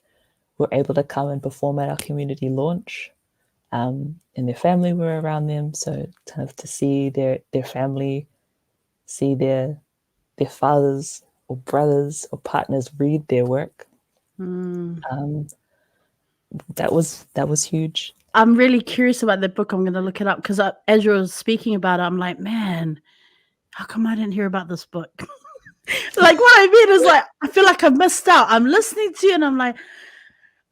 were able to come and perform at our community launch, and their family were around them. So kind of to see their family, see their fathers or brothers or partners read their work, that was huge. I'm really curious about that book. I'm going to look it up because as you were speaking about it, I'm like, man, how come I didn't hear about this book? Like, what I mean is, like, I feel like I missed out. I'm listening to you and I'm like,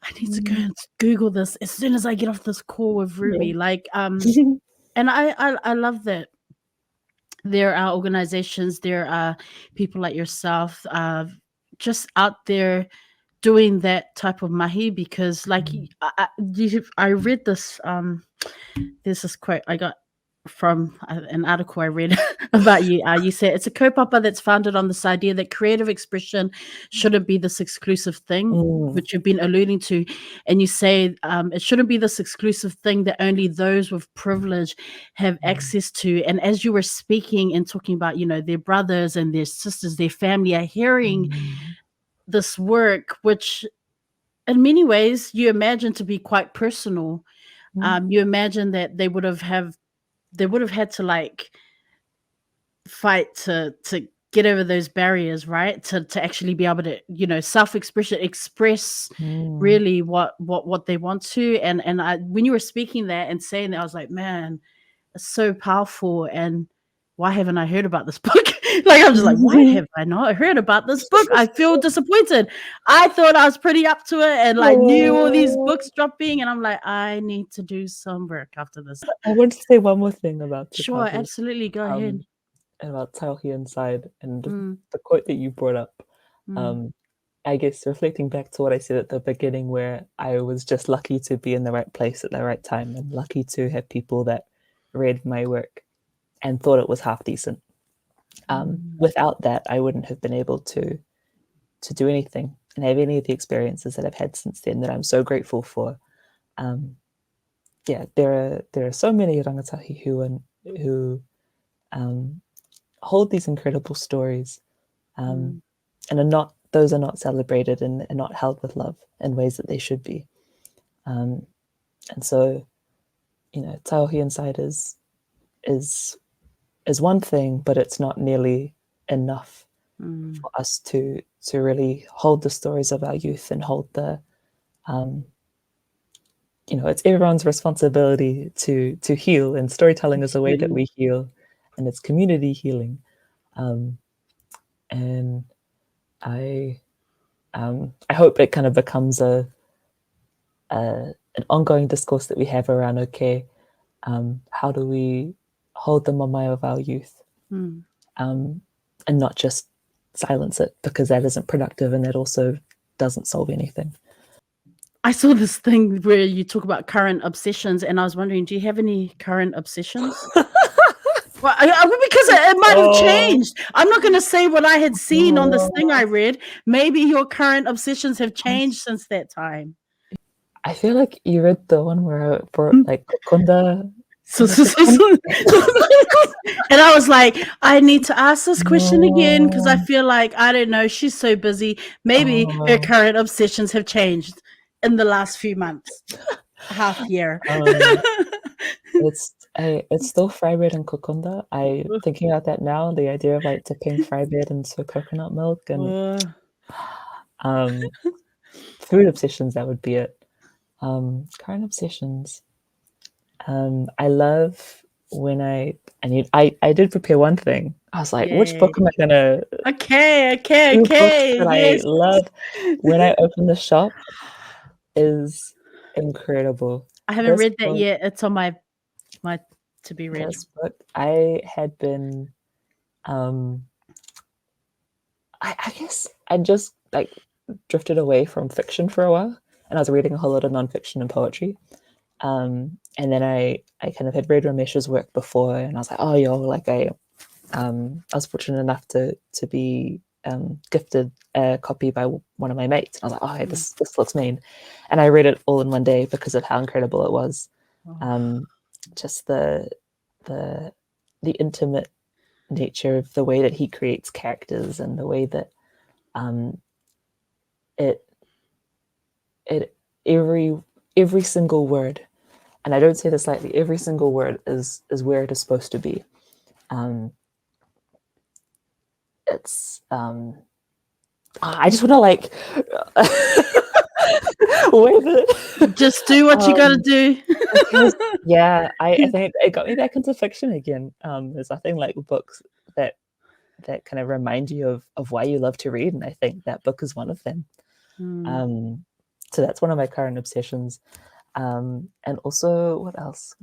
I need to go and Google this as soon as I get off this call with Ruby. Yeah. Like, and I love that there are organizations, there are people like yourself just out there doing that type of mahi, because like I read this there's this quote I got from an article I read about you. You said it's a kaupapa that's founded on this idea that creative expression shouldn't be this exclusive thing, which you've been alluding to, and you say it shouldn't be this exclusive thing that only those with privilege have access to. And as you were speaking and talking about, you know, their brothers and their sisters, their family are hearing this work, which in many ways you imagine to be quite personal. You imagine that they would have had to like fight to get over those barriers, right? To actually be able to, you know, self-expression, express really what they want to. And when you were speaking that and saying that, I was like, man, it's so powerful. And why haven't I heard about this book? Like, I'm just like, why have I not heard about this book? I feel disappointed. I thought I was pretty up to it and like knew all these books dropping, and I'm like, I need to do some work after this. I want to say one more thing about Te Sure, Kahui, absolutely, go ahead. about Taohi Inside and the quote that you brought up. I guess reflecting back to what I said at the beginning, where I was just lucky to be in the right place at the right time and lucky to have people that read my work and thought it was half decent. Without that, I wouldn't have been able to do anything and have any of the experiences that I've had since then that I'm so grateful for. Yeah, there are so many rangatahi who hold these incredible stories, and those are not celebrated and not held with love in ways that they should be. And so, you know, Taohi Inside is one thing, but it's not nearly enough for us to really hold the stories of our youth and hold the you know, it's everyone's responsibility to heal, and storytelling is a way that we heal, and it's community healing. And I hope it kind of becomes an ongoing discourse that we have around, okay, how do we hold the mamae of our youth, and not just silence it, because that isn't productive and that also doesn't solve anything. I saw this thing where you talk about current obsessions, and I was wondering, do you have any current obsessions? Well, because it might have changed. I'm not going to say what I had seen on this thing I read. Maybe your current obsessions have changed since that time. I feel like you read the one where I brought like Konda. And I was like, I need to ask this question again, because I feel like, I don't know, she's so busy. Maybe her current obsessions have changed in the last few months, half year. It's still fry bread and kukunda. Thinking about that now, the idea of like dipping fry bread into coconut milk and food obsessions, that would be it. Current obsessions. I love when I did prepare one thing. I was like, which book am I gonna Okay. two books that I Yes. love when I open the shop is incredible. I haven't This read that book, yet. It's on my to be read. this book, I had been I guess I just like drifted away from fiction for a while, and I was reading a whole lot of nonfiction and poetry. And then I kind of had read Ramesh's work before, and I was like, oh, yo, like I was fortunate enough to be gifted a copy by one of my mates. And I was like, oh, hey, this looks mean. And I read it all in one day because of how incredible it was. Just the intimate nature of the way that he creates characters and the way that it every single word, and I don't say this lightly, every single word is where it is supposed to be. It's I just want to like wave it. Just do what you gotta do. Yeah, I think it got me back into fiction again. There's nothing like books that kind of remind you of why you love to read, and I think that book is one of them. So that's one of my current obsessions. And also, what else?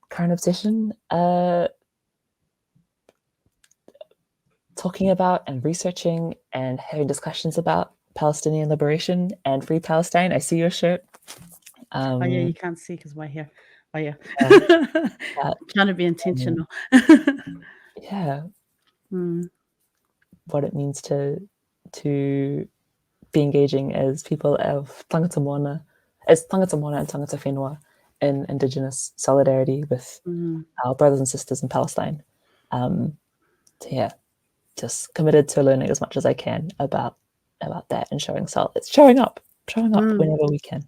Current obsession, talking about and researching and having discussions about Palestinian liberation and free Palestine. I see your shirt. Oh yeah, you can't see because my hair. Oh yeah. Trying to be intentional. Yeah. What it means to be engaging as people of tangata moana and tangata whenua in Indigenous solidarity with our brothers and sisters in Palestine. So yeah, just committed to learning as much as I can about that and showing up whenever we can.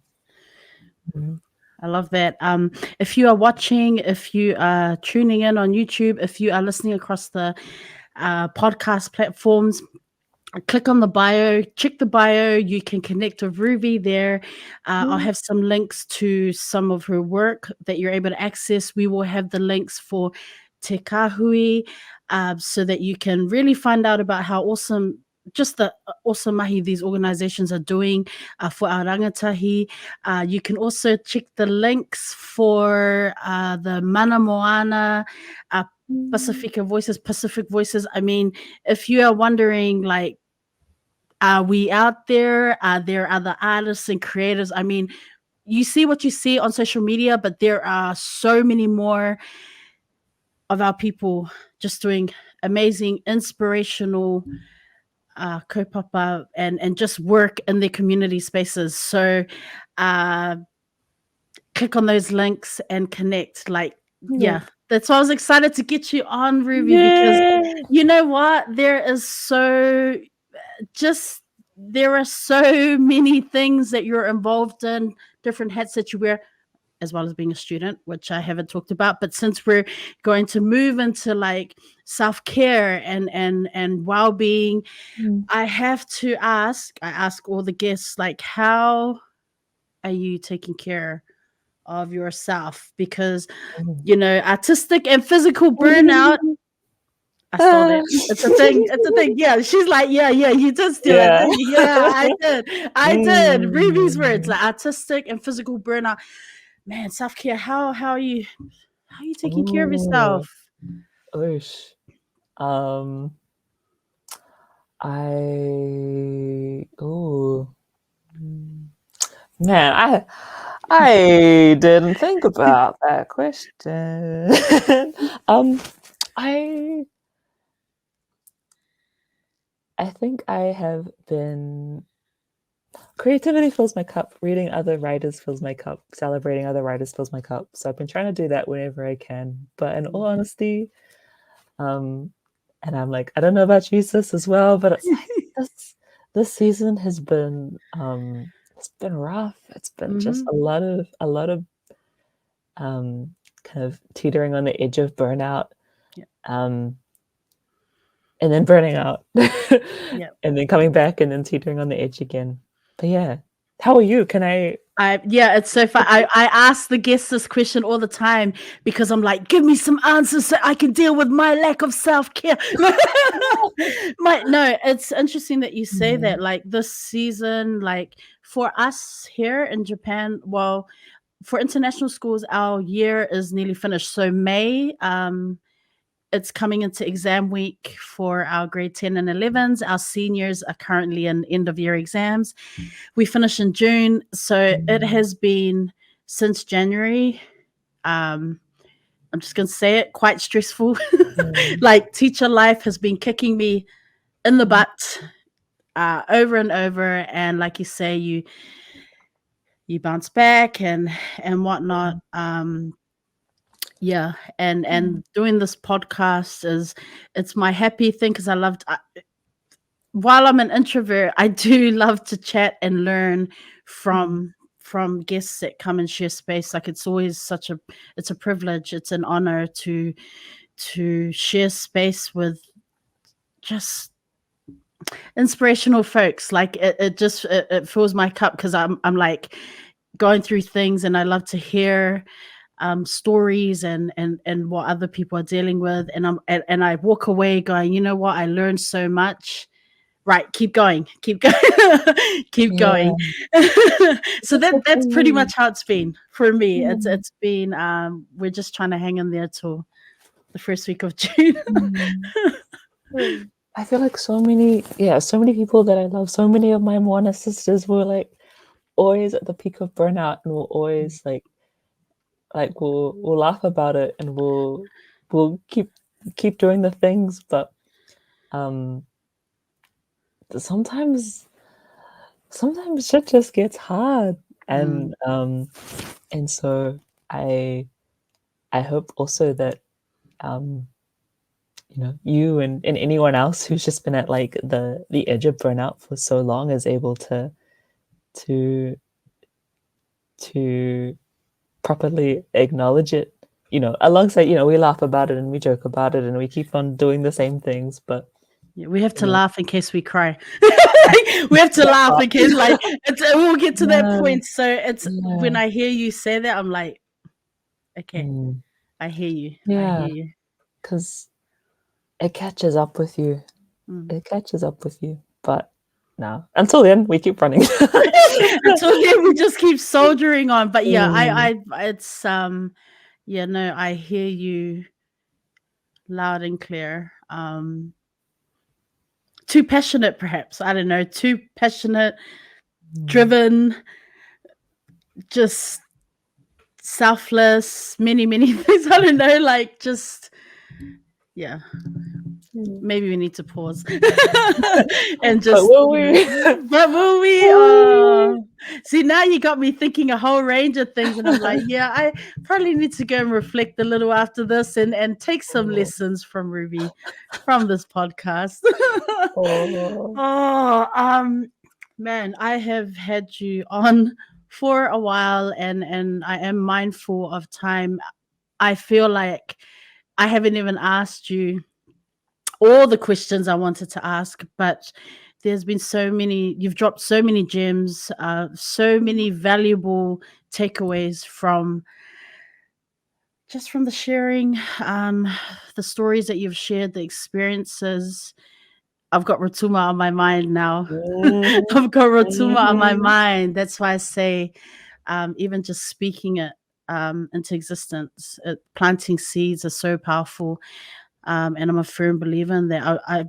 I love that. If you are watching, if you are tuning in on YouTube, if you are listening across the podcast platforms, click on the bio, check the bio. You can connect with Ruby there. I'll have some links to some of her work that you're able to access. We will have the links for Te Kahui, so that you can really find out about how awesome, just the awesome mahi these organizations are doing for our Rangatahii. You can also check the links for the Mana Moana, Pacific Voices. I mean, if you are wondering, like, are we out there? Are there other artists and creators? I mean, you see what you see on social media, but there are so many more of our people just doing amazing, inspirational kaupapa and just work in their community spaces. So click on those links and connect. Like, yeah. That's why I was excited to get you on, Ruby, because you know what? There are so many things that you're involved in, different hats that you wear, as well as being a student, which I haven't talked about. But since we're going to move into like self-care and well-being, I have to I ask all the guests, like, how are you taking care of yourself? Because, artistic and physical burnout, I saw that. It's a thing. Yeah, she's like, yeah, you did steal that thing. Yeah, I did. Ruby's words, like artistic and physical burnout. Man, self-care. How are you taking care of yourself? Oosh. Man, I didn't think about that question. I think I have been. Creativity fills my cup. Reading other writers fills my cup. Celebrating other writers fills my cup. So I've been trying to do that whenever I can. But in all honesty, and I'm like, I don't know about you, sis, as well, but it's like this season has been It's been rough. It's been just a lot of kind of teetering on the edge of burnout. Yeah. And then burning out. Yeah. And then coming back and then teetering on the edge again. But yeah. How are you? Can I It's so fun. I ask the guests this question all the time because I'm like, give me some answers so I can deal with my lack of self-care. No, it's interesting that you say that. Like this season, like for us here in Japan, well, for international schools, our year is nearly finished. So May, it's coming into exam week for our grade 10 and 11s. Our seniors are currently in end of year exams. We finish in June. So it has been since January. I'm just going to say it, quite stressful. Like teacher life has been kicking me in the butt over and over. And like you say, you bounce back and whatnot. And doing this podcast it's my happy thing because while I'm an introvert, I do love to chat and learn from guests that come and share space. Like it's always it's a privilege, it's an honor to share space with just inspirational folks. Like it fills my cup because I'm like going through things and I love to hear stories and what other people are dealing with, and I walk away going, you know what, I learned so much. Right, keep going, keep going. So that's pretty much how it's been for me. It's been we're just trying to hang in there till the first week of June. I feel like so many people that I love, so many of my Moana sisters were like always at the peak of burnout and will always like we'll laugh about it and we'll keep doing the things, but sometimes shit just gets hard, and so I hope also that you and anyone else who's just been at like the edge of burnout for so long is able to properly acknowledge it, alongside, we laugh about it and we joke about it and we keep on doing the same things, but we have to laugh in case we cry. We have to laugh in case we'll get to that point. So it's when I hear you say that, I'm like, okay, I hear you. I hear you. Because it catches up with you. It catches up with you. But no, until then, we keep running. Until then, we just keep soldiering on. But yeah, I hear you loud and clear. Too passionate, perhaps. I don't know. Too passionate, driven, just selfless, many things. I don't know. Like just, yeah. Maybe we need to pause and just. But will we? But will we? See, now you got me thinking a whole range of things, and I'm like, yeah, I probably need to go and reflect a little after this, and take some lessons from Ruby, from this podcast. Man, I have had you on for a while, and I am mindful of time. I feel like I haven't even asked you all the questions I wanted to ask, but there's been so many, you've dropped so many gems, so many valuable takeaways from the sharing, the stories that you've shared, the experiences. I've got Rotuma on my mind now. I've got Rotuma on my mind. That's why I say, even just speaking it into existence, planting seeds are so powerful. And I'm a firm believer in that. I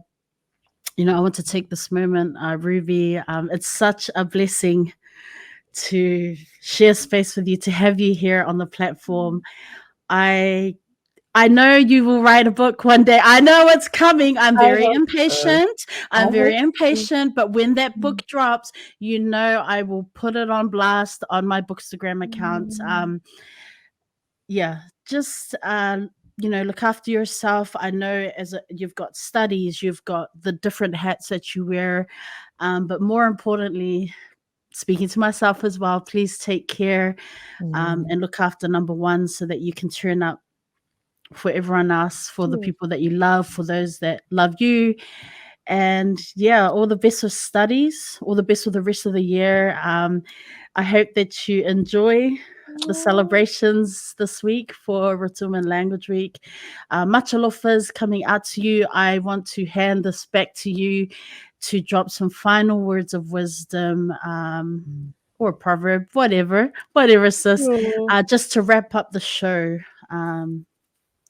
want to take this moment, Ruby. It's such a blessing to share space with you, to have you here on the platform. I know you will write a book one day. I know it's coming. I'm very impatient. But when that book drops, I will put it on blast on my Bookstagram account. Just look after yourself. I know you've got studies, you've got the different hats that you wear, but more importantly, speaking to myself as well, please take care and look after number one so that you can turn up for everyone else, for the people that you love, for those that love you. And yeah, all the best with studies, all the best with the rest of the year. I hope that you enjoy the celebrations this week for Rotuman Language Week. Much alofa is coming out to you. I want to hand this back to you to drop some final words of wisdom or proverb, whatever, sis, just to wrap up the show.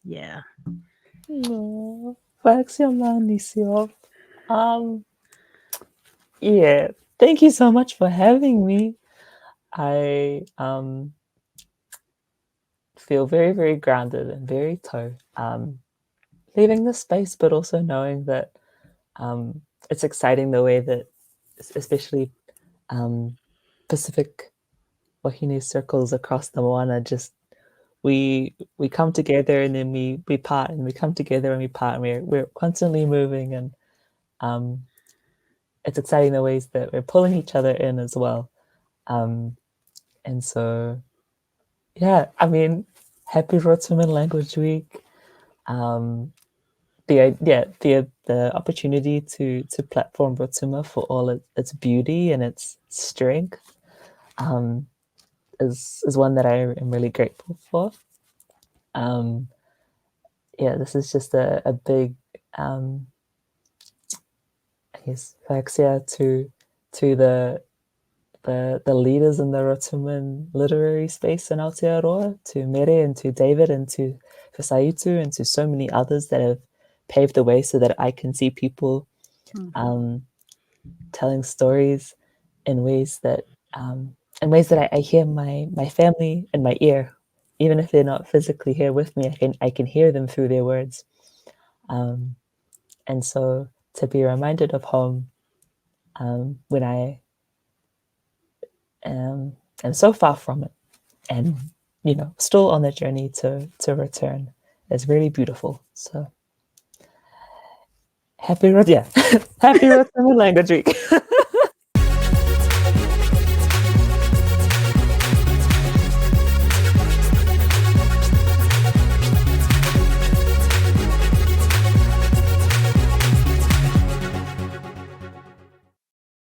Yeah. Yeah, thank you so much for having me. I feel very, very grounded and very toe leaving the space, but also knowing that it's exciting the way that, especially Pacific Wahine circles across the moana, just we come together and then we part, and we come together and we part, and we're constantly moving, and it's exciting the ways that we're pulling each other in as well. And so, yeah, I mean, happy Rotuman Language Week. The opportunity to platform Rotuma for all its beauty and its strength is one that I am really grateful for. This is just a big, I guess, faxia to the leaders in the Rotuman literary space in Aotearoa, to Mere and to David and to Fasaitu and to so many others that have paved the way so that I can see people telling stories in ways that I hear my family in my ear, even if they're not physically here with me. I can hear them through their words, and so to be reminded of home when I am so far from it, and still on the journey to return, is really beautiful. So happy Rotuman Language Week.